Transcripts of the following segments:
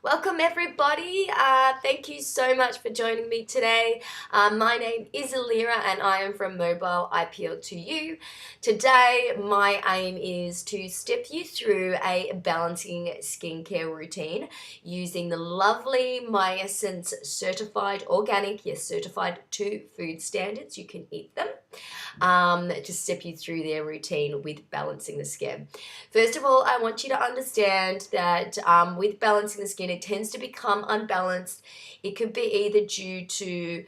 Welcome everybody. Thank you so much for joining me today. My name is Alira and I am from Mobile IPL to you. Today my aim is to step you through a balancing skincare routine using the lovely Miessence certified organic, yes certified to food standards. You can eat them. To step you through their routine with balancing the skin. First of all, I want you to understand that with balancing the skin, it tends to become unbalanced. It could be either due to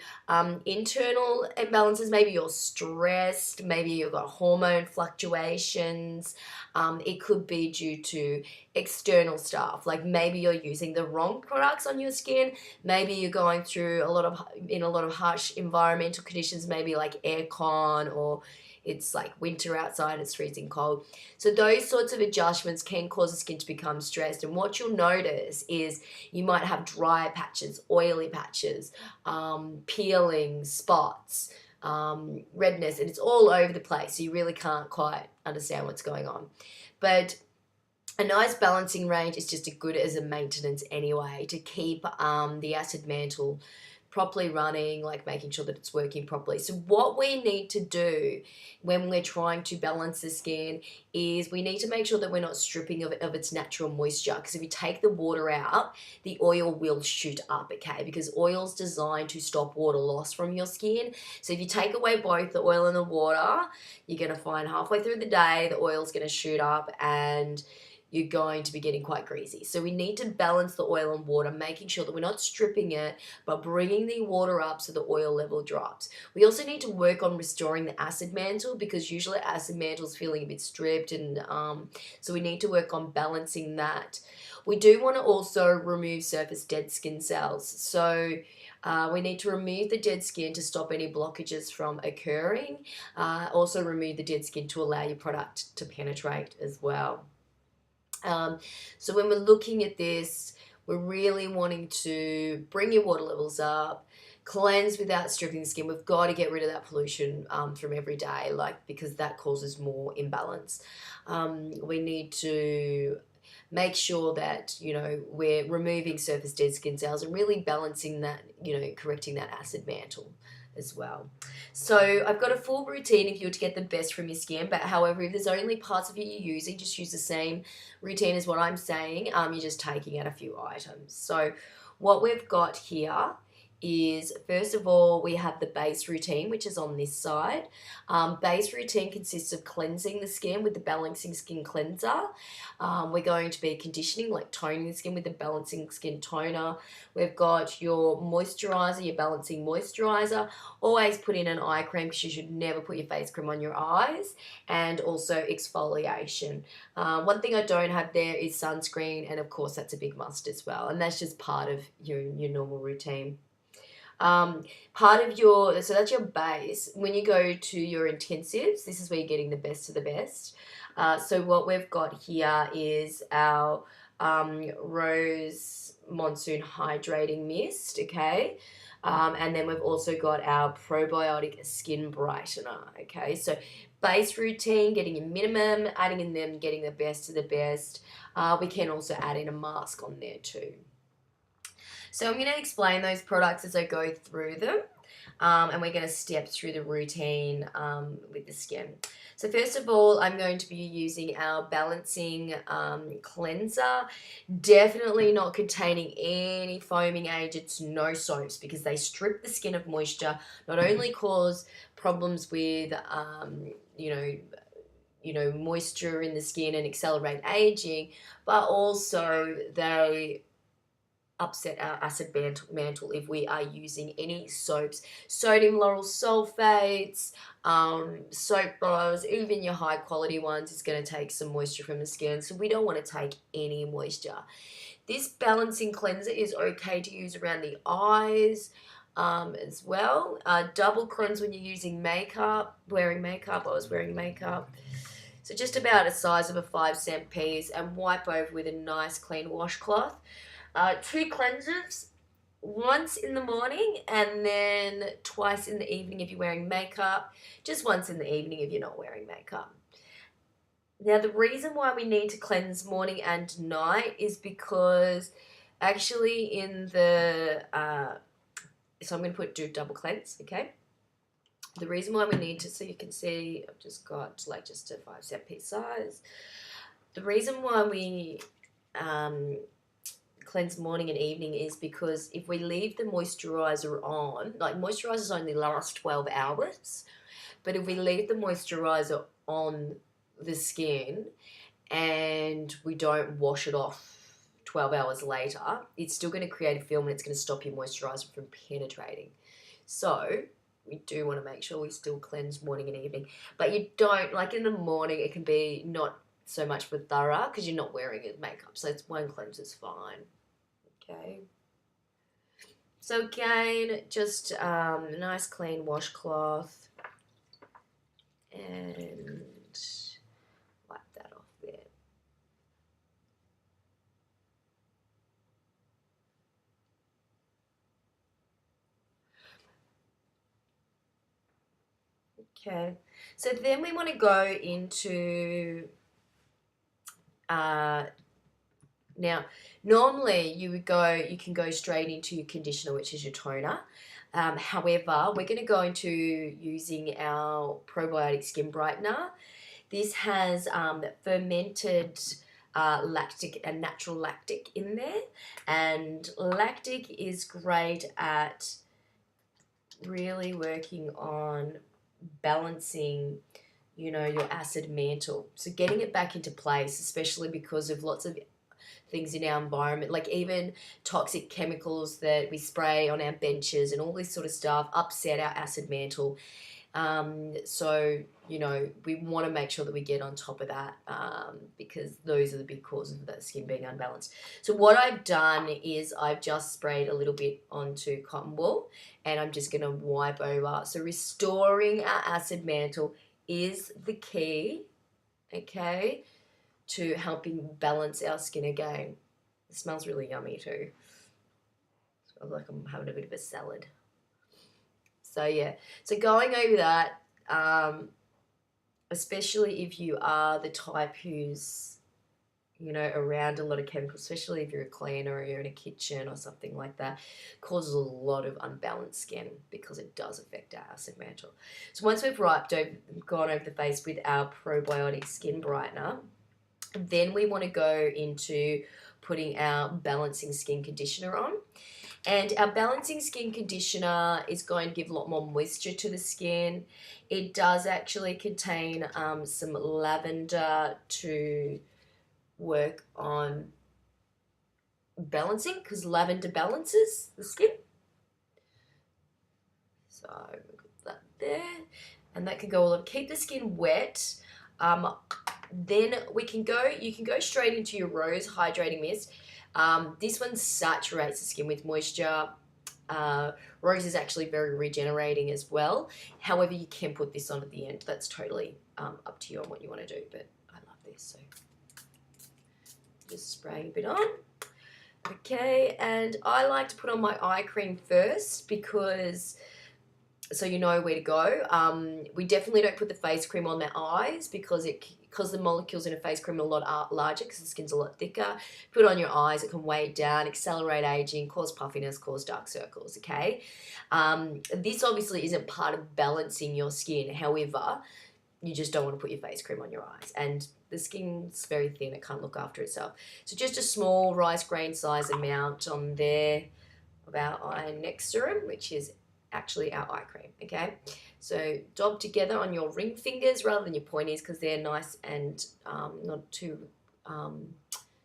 internal imbalances, maybe you're stressed, maybe you've got hormone fluctuations. It could be due to external stuff, like maybe you're using the wrong products on your skin, maybe you're going through a lot of harsh environmental conditions, maybe like aircon, or it's like winter outside, it's freezing cold. So those sorts of adjustments can cause the skin to become stressed. And what you'll notice is you might have dry patches, oily patches, peeling, spots, redness, and it's all over the place. So you really can't quite understand what's going on. But a nice balancing range is just as good as a maintenance anyway, to keep the acid mantle properly running, like making sure that it's working properly. So what we need to do when we're trying to balance the skin is we need to make sure that we're not stripping of its natural moisture, because if you take the water out, the oil will shoot up, okay? Because oil's designed to stop water loss from your skin. So if you take away both the oil and the water, you're going to find halfway through the day the oil's going to shoot up and you're going to be getting quite greasy. So we need to balance the oil and water, making sure that we're not stripping it, but bringing the water up so the oil level drops. We also need to work on restoring the acid mantle, because usually acid mantle is feeling a bit stripped, and so we need to work on balancing that. We do want to also remove surface dead skin cells. So we need to remove the dead skin to stop any blockages from occurring. Also remove the dead skin to allow your product to penetrate as well. So when we're looking at this, we're really wanting to bring your water levels up, cleanse without stripping the skin. We've got to get rid of that pollution from every day, because that causes more imbalance. We need to make sure that, we're removing surface dead skin cells and really balancing that, correcting that acid mantle as well. So I've got a full routine if you're to get the best from your skin, but however, if there's only parts of it you're using, just use the same routine as what I'm saying. You're just taking out a few items. So what we've got here is, first of all, we have the base routine, which is on this side. Base routine consists of cleansing the skin with the balancing skin cleanser. We're going to be conditioning, like toning the skin with the balancing skin toner. We've got your moisturizer, your balancing moisturizer. Always put in an eye cream, because you should never put your face cream on your eyes. And also exfoliation. One thing I don't have there is sunscreen, and of course that's a big must as well. And that's just part of your normal routine. So that's your base. When you go to your intensives, this is where you're getting the best of the best. So what we've got here is our Rose Monsoon Hydrating Mist, okay? And then we've also got our Probiotic Skin Brightener, okay? So base routine, getting your minimum, adding in them, getting the best of the best. We can also add in a mask on there too. So I'm going to explain those products as I go through them, and we're going to step through the routine with the skin. So first of all, I'm going to be using our balancing cleanser, definitely not containing any foaming agents, no soaps, because they strip the skin of moisture, not only cause problems with moisture in the skin and accelerate aging, but also they upset our acid mantle if we are using any soaps, sodium lauryl sulfates, soap bars, even your high quality ones is going to take some moisture from the skin, so we don't want to take any moisture. This balancing cleanser is okay to use around the eyes as well. Double cleanse when you're using makeup, wearing makeup. I was wearing makeup. So just about the size of a 5-cent piece, and wipe over with a nice clean washcloth. 2 cleansers, once in the morning and then twice in the evening if you're wearing makeup, just once in the evening if you're not wearing makeup. Now, the reason why we need to cleanse morning and night is because actually in the, so I'm going to do double cleanse, okay? The reason why we need to, so you can see, I've just got like just a 5 cent piece size. The reason why we cleanse morning and evening is because if we leave the moisturizer on, like moisturizers only last 12 hours, but if we leave the moisturizer on the skin and we don't wash it off 12 hours later, it's still going to create a film and it's going to stop your moisturizer from penetrating. So we do want to make sure we still cleanse morning and evening. But you don't, like in the morning, it can be not so much for thorough because you're not wearing makeup. So it's one cleanse is fine. Okay. So again, just a nice clean washcloth and wipe that off there. Okay, so then we want to go into, now normally you can go straight into your conditioner, which is your toner. However, we're going to go into using our probiotic skin brightener. This has fermented lactic and natural lactic in there, and lactic is great at really working on balancing, your acid mantle. So getting it back into place, especially because of lots of things in our environment, like even toxic chemicals that we spray on our benches and all this sort of stuff upset our acid mantle. So, we want to make sure that we get on top of that because those are the big causes of that skin being unbalanced. So what I've done is I've just sprayed a little bit onto cotton wool and I'm just going to wipe over. So restoring our acid mantle is the key, okay, to helping balance our skin again. It smells really yummy too. I feel like I'm having a bit of a salad. So yeah, so going over that, especially if you are the type who's, around a lot of chemicals, especially if you're a cleaner or you're in a kitchen or something like that, causes a lot of unbalanced skin because it does affect our acid mantle. So once we've gone over the face with our probiotic skin brightener, then we want to go into putting our balancing skin conditioner on. And our balancing skin conditioner is going to give a lot more moisture to the skin. It does actually contain some lavender to work on balancing because lavender balances the skin. So put that there. And that can go all over. Keep the skin wet. Then you can go straight into your Rose Hydrating Mist. This one saturates the skin with moisture. Rose is actually very regenerating as well. However, you can put this on at the end. That's totally up to you on what you want to do, but I love this. So just spraying a bit on. Okay, and I like to put on my eye cream first because so you know where to go. We definitely don't put the face cream on the eyes because the molecules in a face cream are a lot larger because the skin's a lot thicker. Put it on your eyes, it can weigh it down, accelerate aging, cause puffiness, cause dark circles, okay? This obviously isn't part of balancing your skin. However, you just don't want to put your face cream on your eyes. And the skin's very thin, it can't look after itself. So just a small rice grain size amount on there of our eye next serum, which is actually our eye cream, okay? So dab together on your ring fingers rather than your pointies because they're nice and not too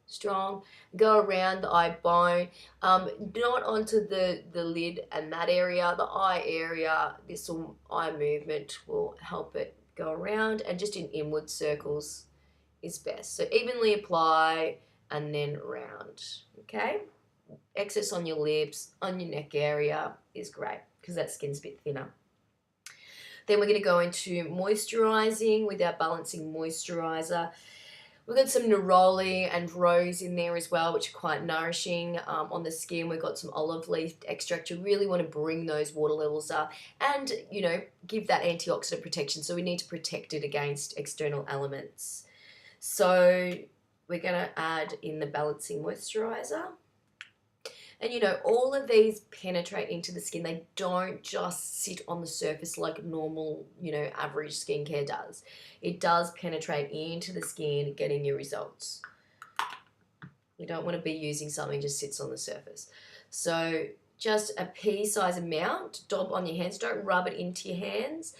strong. Go around the eye bone, not onto the lid and that area, the eye area. This eye movement will help it go around, and just in inward circles is best. So evenly apply and then round, okay? Excess on your lips, on your neck area is great because that skin's a bit thinner. Then we're going to go into moisturizing with our balancing moisturizer. We've got some neroli and rose in there as well, which are quite nourishing on the skin. We've got some olive leaf extract. You really want to bring those water levels up and, give that antioxidant protection. So we need to protect it against external elements. So we're going to add in the balancing moisturizer. And you know, all of these penetrate into the skin. They don't just sit on the surface like normal, you know, average skincare does. It does penetrate into the skin, getting your results. You don't want to be using something just sits on the surface. So just a pea-size amount, dab on your hands. Don't rub it into your hands.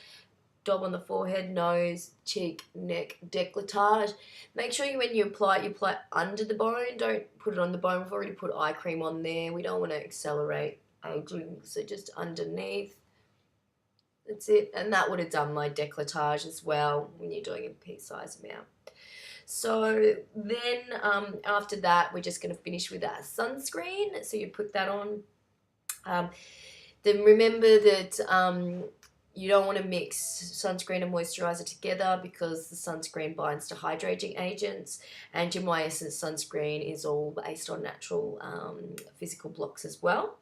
Dab on the forehead, nose, cheek, neck, décolletage. Make sure when you apply it under the bone. Don't put it on the bone. We've already put eye cream on there. We don't want to accelerate aging, so just underneath. That's it. And that would have done my décolletage as well when you're doing a pea-size amount. So then after that, we're just going to finish with our sunscreen. So you put that on. Then remember that you don't want to mix sunscreen and moisturizer together because the sunscreen binds to hydrating agents, and your Miessence sunscreen is all based on natural physical blocks as well.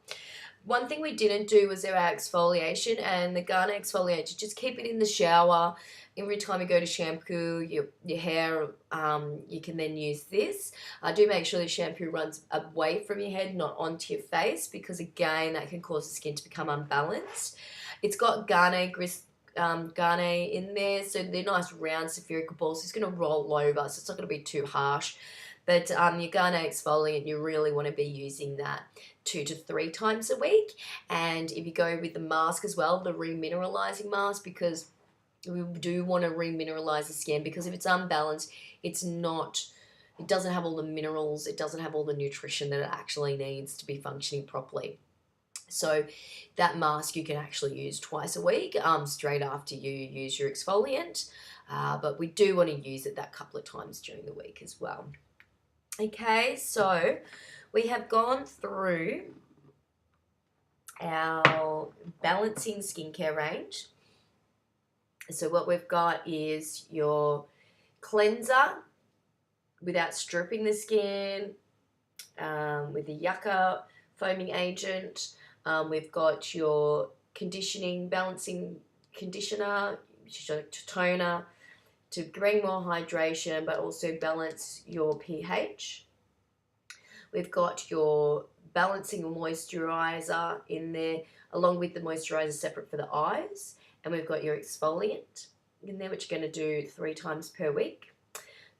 One thing we didn't do was our exfoliation, and the Garnier exfoliator, just keep it in the shower. Every time you go to shampoo your hair, you can then use this. Do make sure the shampoo runs away from your head, not onto your face, because again, that can cause the skin to become unbalanced. It's got Garnier in there, so they're nice round spherical balls. It's going to roll over, so it's not going to be too harsh. But your Garnier exfoliant, you really want to be using that 2 to 3 times a week. And if you go with the mask as well, the remineralizing mask, because we do want to remineralize the skin, because if it's unbalanced, it doesn't have all the minerals, it doesn't have all the nutrition that it actually needs to be functioning properly. So that mask you can actually use twice a week, straight after you use your exfoliant. But we do want to use it that couple of times during the week as well. Okay, so we have gone through our balancing skincare range. So what we've got is your cleanser without stripping the skin, with the yucca foaming agent. We've got your conditioning, balancing conditioner, toner, to bring more hydration but also balance your pH. We've got your balancing moisturizer in there, along with the moisturizer separate for the eyes. And we've got your exfoliant in there, which you're going to do 3 times per week.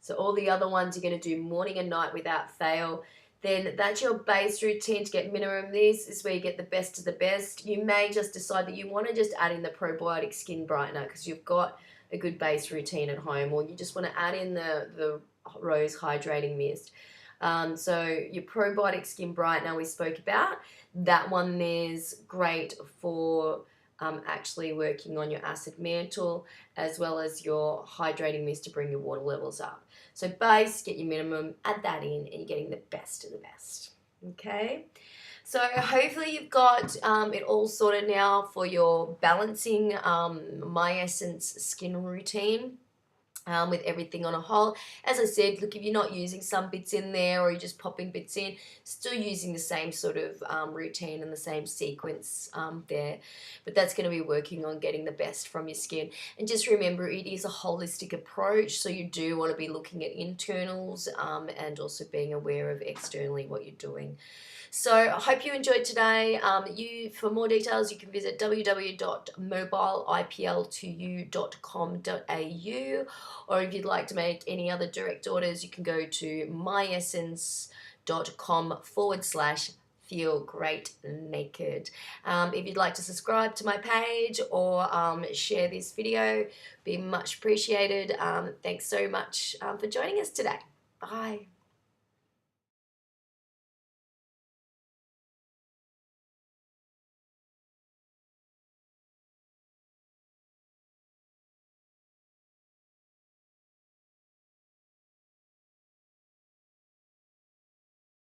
So all the other ones you're going to do morning and night without fail. Then that's your base routine to get minimum. This is where you get the best of the best. You may just decide that you want to just add in the probiotic skin brightener because you've got a good base routine at home, or you just want to add in the rose hydrating mist. So your probiotic skin brightener we spoke about, that one is great for actually working on your acid mantle, as well as your hydrating mist to bring your water levels up. So base, get your minimum, add that in, and you're getting the best of the best. Okay, so hopefully you've got it all sorted now for your balancing Miessence skin routine. With everything on a whole. As I said, look, if you're not using some bits in there or you're just popping bits in, still using the same sort of routine and the same sequence there. But that's going to be working on getting the best from your skin. And just remember, it is a holistic approach, so you do want to be looking at internals and also being aware of externally what you're doing. So I hope you enjoyed today. For more details, you can visit www.mobileipl2u.com.au, or if you'd like to make any other direct orders, you can go to miessence.com/feel great naked. If you'd like to subscribe to my page or share this video, be much appreciated. Thanks so much for joining us today. Bye.